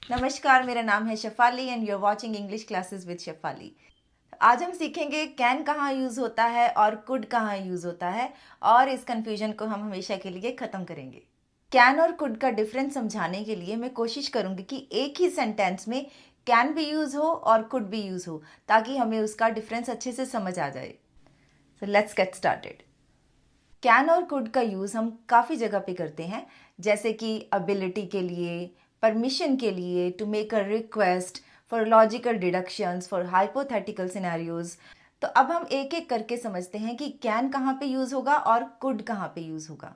नमस्कार, मेरा नाम है Shefali and you are watching English classes with Shefali. आज हम सीखेंगे कैन कहाँ यूज़ होता है और कुड कहाँ यूज़ होता है, और इस कन्फ्यूजन को हम हमेशा के लिए ख़त्म करेंगे। कैन और कुड का डिफरेंस समझाने के लिए मैं कोशिश करूंगी कि एक ही सेंटेंस में कैन भी यूज़ हो और कुड भी यूज़ हो, ताकि हमें उसका डिफरेंस अच्छे से समझ आ जाए। So let's get started. Can और कुड का यूज़ हम काफ़ी जगह पे करते हैं, जैसे कि अबिलिटी के लिए, परमिशन के लिए, to make a request, for logical deductions, for hypothetical scenarios. तो अब हम एक एक करके समझते हैं कि कैन कहाँ पे यूज़ होगा और कुड कहाँ पे यूज़ होगा।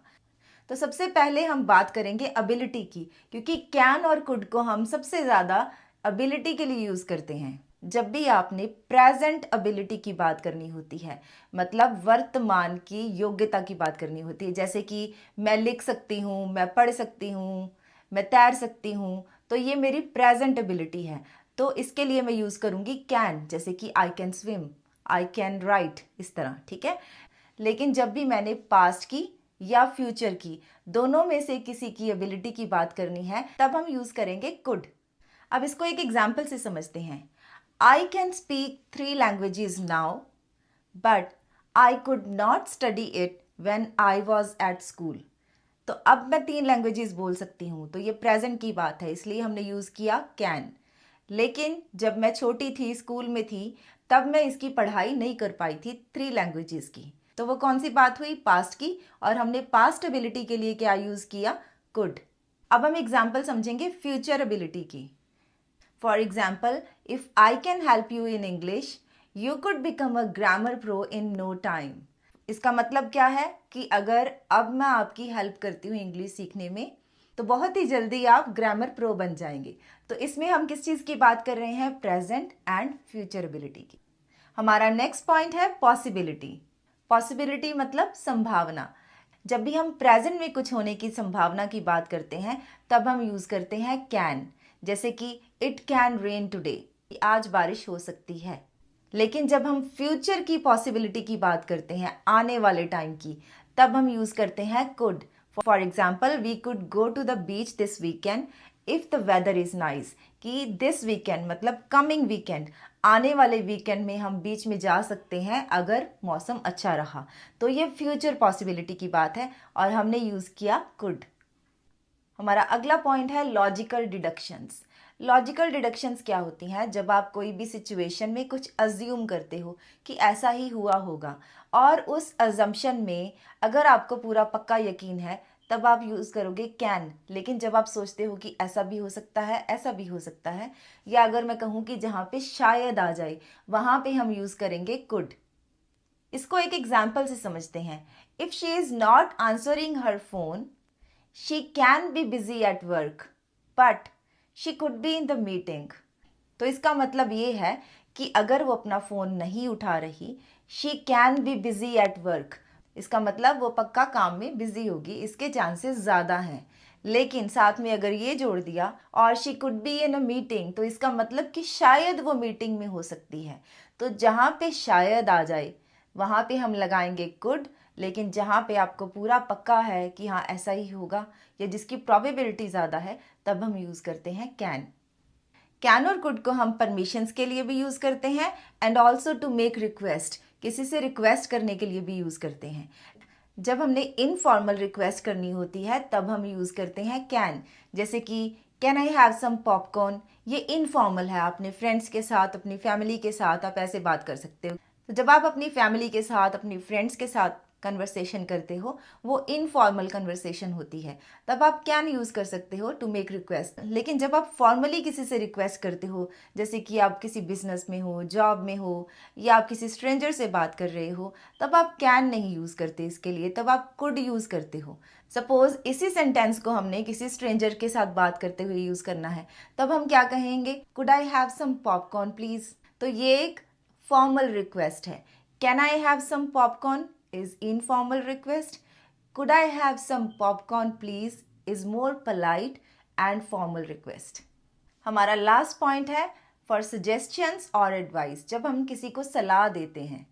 तो सबसे पहले हम बात करेंगे अबिलिटी की, क्योंकि कैन और कुड को हम सबसे ज़्यादा अबिलिटी के लिए यूज़ करते हैं। जब भी आपने प्रेजेंट अबिलिटी की बात करनी होती है, मतलब वर्तमान की योग्यता की बात करनी होती है, जैसे कि मैं लिख सकती हूँ, मैं पढ़ सकती हूँ, मैं तैर सकती हूँ, तो ये मेरी प्रेजेंट एबिलिटी है। तो इसके लिए मैं यूज़ करूँगी कैन, जैसे कि I can swim, I can write, इस तरह, ठीक है। लेकिन जब भी मैंने पास्ट की या फ्यूचर की, दोनों में से किसी की एबिलिटी की बात करनी है, तब हम यूज़ करेंगे कुड। अब इसको एक एग्जाम्पल से समझते हैं। I can speak 3 languages now, but I could not study it when I was at school. तो अब मैं 3 लैंग्वेजेस बोल सकती हूँ, तो ये प्रेजेंट की बात है, इसलिए हमने यूज़ किया कैन। लेकिन जब मैं छोटी थी, स्कूल में थी, तब मैं इसकी पढ़ाई नहीं कर पाई थी 3 लैंग्वेजेस की। तो वो कौन सी बात हुई? पास्ट की, और हमने पास्ट एबिलिटी के लिए क्या यूज़ किया? कुड। अब हम एग्जाम्पल समझेंगे फ्यूचर एबिलिटी की। For example, if I can help you in English, you could become a grammar pro in no time. इसका मतलब क्या है कि अगर अब मैं आपकी हेल्प करती हूँ इंग्लिश सीखने में, तो बहुत ही जल्दी आप ग्रामर प्रो बन जाएंगे। तो इसमें हम किस चीज़ की बात कर रहे हैं? प्रेजेंट एंड फ्यूचर एबिलिटी की। हमारा नेक्स्ट पॉइंट है पॉसिबिलिटी। पॉसिबिलिटी मतलब संभावना। जब भी हम प्रेजेंट में कुछ होने की संभावना की बात करते हैं, तब हम यूज़ करते हैं कैन, जैसे कि इट कैन रेन टुडे, आज बारिश हो सकती है। लेकिन जब हम फ्यूचर की पॉसिबिलिटी की बात करते हैं, आने वाले टाइम की, तब हम यूज़ करते हैं could. For example, we could go to the beach this weekend if the weather is nice. कि दिस वीकेंड मतलब कमिंग वीकेंड, आने वाले वीकेंड में हम बीच में जा सकते हैं अगर मौसम अच्छा रहा। तो ये फ्यूचर पॉसिबिलिटी की बात है और हमने यूज़ किया कुड। हमारा अगला पॉइंट है लॉजिकल डिडक्शंस। लॉजिकल डिडक्शंस क्या होती हैं? जब आप कोई भी सिचुएशन में कुछ अज्यूम करते हो कि ऐसा ही हुआ होगा, और उस अजम्पशन में अगर आपको पूरा पक्का यकीन है, तब आप यूज़ करोगे कैन। लेकिन जब आप सोचते हो कि ऐसा भी हो सकता है, ऐसा भी हो सकता है, या अगर मैं कहूँ कि जहाँ पे शायद आ जाए, वहाँ पे हम यूज़ करेंगे कुड। इसको एक एग्जाम्पल से समझते हैं। If she is not answering her phone, she can be busy at work, but she could be in the meeting। तो इसका मतलब ये है कि अगर वो अपना फ़ोन नहीं उठा रही, she can be busy at work, इसका मतलब वो पक्का काम में बिजी होगी, इसके चांसेस ज़्यादा हैं। लेकिन साथ में अगर ये जोड़ दिया और she could be in a meeting, तो इसका मतलब कि शायद वो मीटिंग में हो सकती है। तो जहाँ पे शायद आ जाए, वहाँ पे हम लगाएंगे कुड। लेकिन जहाँ पे आपको पूरा पक्का है कि हाँ ऐसा ही होगा, या जिसकी प्रोबेबिलिटी ज़्यादा है, तब हम यूज़ करते हैं कैन। कैन और कुड को हम परमिशंस के लिए भी यूज़ करते हैं, and also to make request, किसी से रिक्वेस्ट करने के लिए भी यूज़ करते हैं। जब हमने इनफॉर्मल रिक्वेस्ट करनी होती है, तब हम यूज़ करते हैं कैन, जैसे कि can I have some popcorn. ये इनफॉर्मल है, अपने फ्रेंड्स के साथ, अपनी फैमिली के साथ आप ऐसे बात कर सकते हो। तो जब आप अपनी फैमिली के साथ, अपनी फ्रेंड्स के साथ कन्वर्सेशन करते हो, वो इनफॉर्मल कन्वर्सेशन होती है, तब आप कैन यूज़ कर सकते हो टू मेक रिक्वेस्ट। लेकिन जब आप फॉर्मली किसी से रिक्वेस्ट करते हो, जैसे कि आप किसी बिजनेस में हो, जॉब में हो, या आप किसी स्ट्रेंजर से बात कर रहे हो, तब आप कैन नहीं यूज़ करते इसके लिए, तब आप कुड यूज़ करते हो। सपोज इसी सेंटेंस को हमने किसी स्ट्रेंजर के साथ बात करते हुए यूज़ करना है, तब हम क्या कहेंगे? Could I have some popcorn please. तो ये एक फॉर्मल रिक्वेस्ट है। Can I have some popcorn is informal request. Could I have some popcorn please is more polite and formal request. हमारा लास्ट पॉइंट है फॉर सजेशंस और advice. जब हम किसी को सलाह देते हैं,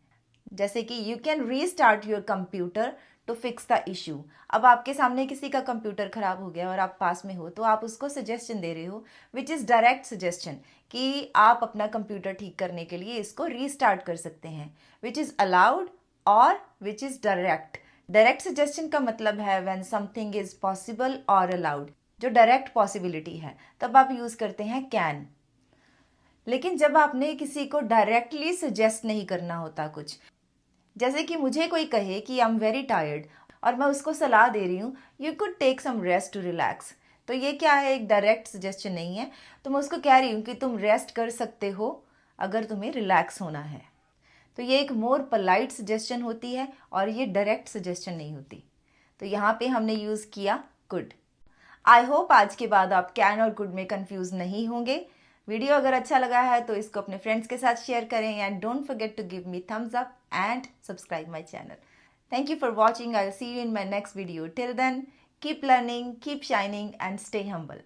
जैसे कि you can restart your computer to fix the issue. अब आपके सामने किसी का कंप्यूटर खराब हो गया और आप पास में हो, तो आप उसको सजेशन दे रहे हो विच इज़ डायरेक्ट सजेशन कि आप अपना कंप्यूटर ठीक करने के लिए इसको रीस्टार्ट कर सकते हैं, विच इज़ अलाउड और which is direct. Direct suggestion का मतलब है व्हेन समथिंग इज़ पॉसिबल और अलाउड, जो डायरेक्ट पॉसिबिलिटी है, तब आप यूज़ करते हैं कैन। लेकिन जब आपने किसी को डायरेक्टली सजेस्ट नहीं करना होता कुछ, जैसे कि मुझे कोई कहे कि आई एम वेरी टायर्ड और मैं उसको सलाह दे रही हूँ you could take some rest to relax, तो ये क्या है, एक डायरेक्ट सजेशन नहीं है। तो मैं उसको कह रही हूँ कि तुम रेस्ट कर सकते हो अगर तुम्हें रिलैक्स होना है। तो ये एक मोर पोलाइट सजेशन होती है और ये डायरेक्ट सजेशन नहीं होती। तो यहाँ पे हमने यूज़ किया कुड। आई होप आज के बाद आप कैन और कुड में कंफ्यूज नहीं होंगे। वीडियो अगर अच्छा लगा है तो इसको अपने फ्रेंड्स के साथ शेयर करें and don't forget to give me thumbs up and subscribe my channel. Thank you for watching. I will see you in my next video. Till then keep learning, keep shining and stay humble.